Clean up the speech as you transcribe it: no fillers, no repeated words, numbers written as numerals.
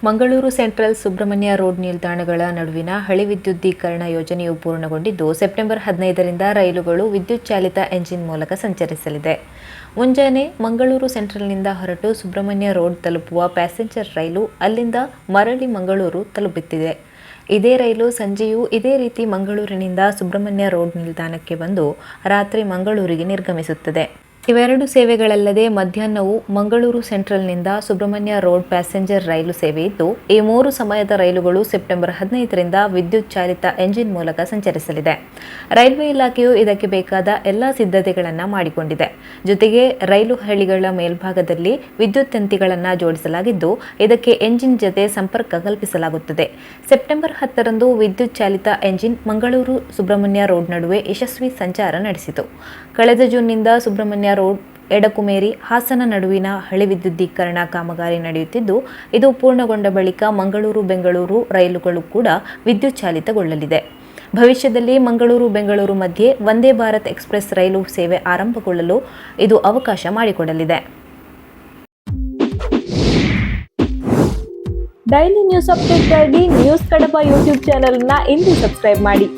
Mangaluru central Subrahmanya road ನಿಲ್ದಾಣಗಳ ನಡುವಿನ ಹಳಿ ವಿದ್ಯುದ್ದೀಕರಣ ಯೋಜನೆಯು ಪೂರ್ಣಗೊಂಡಿದ್ದು ಸೆಪ್ಟೆಂಬರ್ 15ರಿಂದ ರೈಲುಗಳು ವಿದ್ಯುತ್ ಚಾಲಿತ ಎಂಜಿನ್ ಮೂಲಕ ಸಂಚರಿಸಲಿದೆ. ಮುಂಜಾನೆ ಮಂಗಳೂರು ಸೆಂಟ್ರಲ್ನಿಂದ ಹೊರಟು ಸುಬ್ರಹ್ಮಣ್ಯ ರೋಡ್ ತಲುಪುವ ಪ್ಯಾಸೆಂಜರ್ ರೈಲು ಅಲ್ಲಿಂದ ಮರಳಿ ಮಂಗಳೂರು ತಲುಪುತ್ತಿದೆ. ಇದೇ ರೈಲು ಸಂಜೆಯೂ ಇದೇ ರೀತಿ ಮಂಗಳೂರಿನಿಂದ ಸುಬ್ರಹ್ಮಣ್ಯ ರೋಡ್ ನಿಲ್ದಾಣಕ್ಕೆ ಬಂದು ರಾತ್ರಿ ಮಂಗಳೂರಿಗೆ ನಿರ್ಗಮಿಸುತ್ತದೆ. ಇವೆರಡು ಸೇವೆಗಳಲ್ಲದೆ ಮಧ್ಯಾಹ್ನವೂ ಮಂಗಳೂರು ಸೆಂಟ್ರಲ್ನಿಂದ ಸುಬ್ರಹ್ಮಣ್ಯ ರೋಡ್ ಪ್ಯಾಸೆಂಜರ್ ರೈಲು ಸೇವೆ ಇದ್ದು, ಈ 3 ಸಮಯದ ರೈಲುಗಳು ಸೆಪ್ಟೆಂಬರ್ 15ರಿಂದ ವಿದ್ಯುತ್ ಚಾಲಿತ ಎಂಜಿನ್ ಮೂಲಕ ಸಂಚರಿಸಲಿದೆ. ರೈಲ್ವೆ ಇಲಾಖೆಯು ಇದಕ್ಕೆ ಬೇಕಾದ ಎಲ್ಲ ಸಿದ್ಧತೆಗಳನ್ನು ಮಾಡಿಕೊಂಡಿದೆ. ಜೊತೆಗೆ ರೈಲು ಹಳಿಗಳ ಮೇಲ್ಭಾಗದಲ್ಲಿ ವಿದ್ಯುತ್ ತಂತಿಗಳನ್ನು ಜೋಡಿಸಲಾಗಿದ್ದು, ಇದಕ್ಕೆ ಎಂಜಿನ್ ಜತೆ ಸಂಪರ್ಕ ಕಲ್ಪಿಸಲಾಗುತ್ತದೆ. ಸೆಪ್ಟೆಂಬರ್ 10ರಂದು ವಿದ್ಯುತ್ ಚಾಲಿತ ಎಂಜಿನ್ ಮಂಗಳೂರು ಸುಬ್ರಹ್ಮಣ್ಯ ರೋಡ್ ನಡುವೆ ಯಶಸ್ವಿ ಸಂಚಾರ ನಡೆಸಿತು. ಕಳೆದ ಜೂನ್ನಿಂದ ಸುಬ್ರಹ್ಮಣ್ಯ ರೋಡ್ ಎಡಕುಮೇರಿ ಹಾಸನ ನಡುವಿನ ಹಳಿ ವಿದ್ಯುದ್ದೀಕರಣ ಕಾಮಗಾರಿ ನಡೆಯುತ್ತಿದ್ದು, ಇದು ಪೂರ್ಣಗೊಂಡ ಬಳಿಕ ಮಂಗಳೂರು ಬೆಂಗಳೂರು ರೈಲುಗಳು ಕೂಡ ವಿದ್ಯುತ್ ಚಾಲಿತಗೊಳ್ಳಲಿದೆ. ಭವಿಷ್ಯದಲ್ಲಿ ಮಂಗಳೂರು ಬೆಂಗಳೂರು ಮಧ್ಯೆ ವಂದೇ ಭಾರತ್ ಎಕ್ಸ್‌ಪ್ರೆಸ್ ರೈಲು ಸೇವೆ ಆರಂಭಗೊಳ್ಳಲು ಇದು ಅವಕಾಶ ಮಾಡಿಕೊಡಲಿದೆ. ಡೈಲಿ ನ್ಯೂಸ್ ಅಪ್ಡೇಟ್ಗಾಗಿ ನ್ಯೂಸ್ ಕಡಪ ಯೂಟ್ಯೂಬ್ ಚಾನೆಲ್ ಅನ್ನು ಇಂದು ಸಬ್ಸ್ಕ್ರೈಬ್ ಮಾಡಿ.